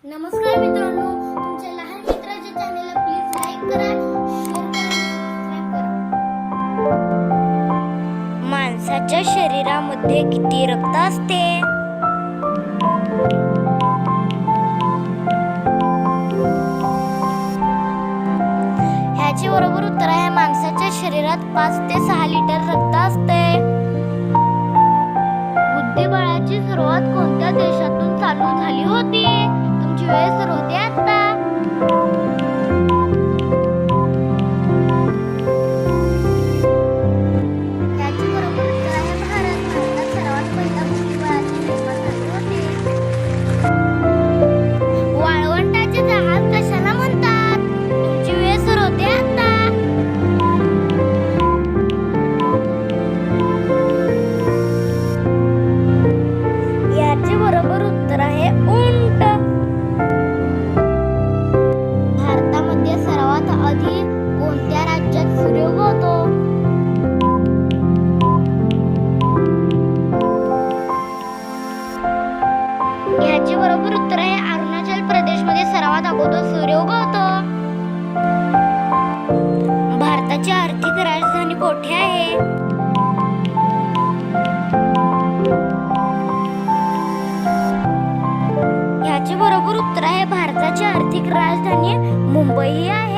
नमस्कार मित्रांनो, तुमच्या लहान मित्राच्या चॅनलला प्लीज लाईक करा, शेअर करा आणि सबस्क्राइब करा. माणसाच्या शरीरामध्ये किती रक्त असते? ह्याचे बरोबर उत्तर आहे माणसाच्या शरीरात 5 ते 6 लिटर रक्त असते. बुद्धिबळाची सुरुवात कोणत्या देशातून चालू झाली होती? तुमची वेळ सुरू होते आता. याचे बरोबर उत्तर आहे भारत. भारतात सर्वात पहिला बुद्धिबळाचे निर्माण झाले होते. वाळवंटाचे जहाज कशाला म्हणतात? तुमची वेळ सुरू होते आता. याचे बरोबर उत्तर आहे उंट. भारतामध्ये सर्वात आधी कोणत्या राज्यात सूर्य उगवतो? ह्याचे बरोबर उत्तर आहे अरुणाचल प्रदेशमध्ये सर्वात अगोदर सूर्य उगवतो. भारताची आर्थिक राजधानी कोठे आहे? ह्याचे बरोबर उत्तर आहे भारताची आर्थिक राजधानी मुंबई ही आहे.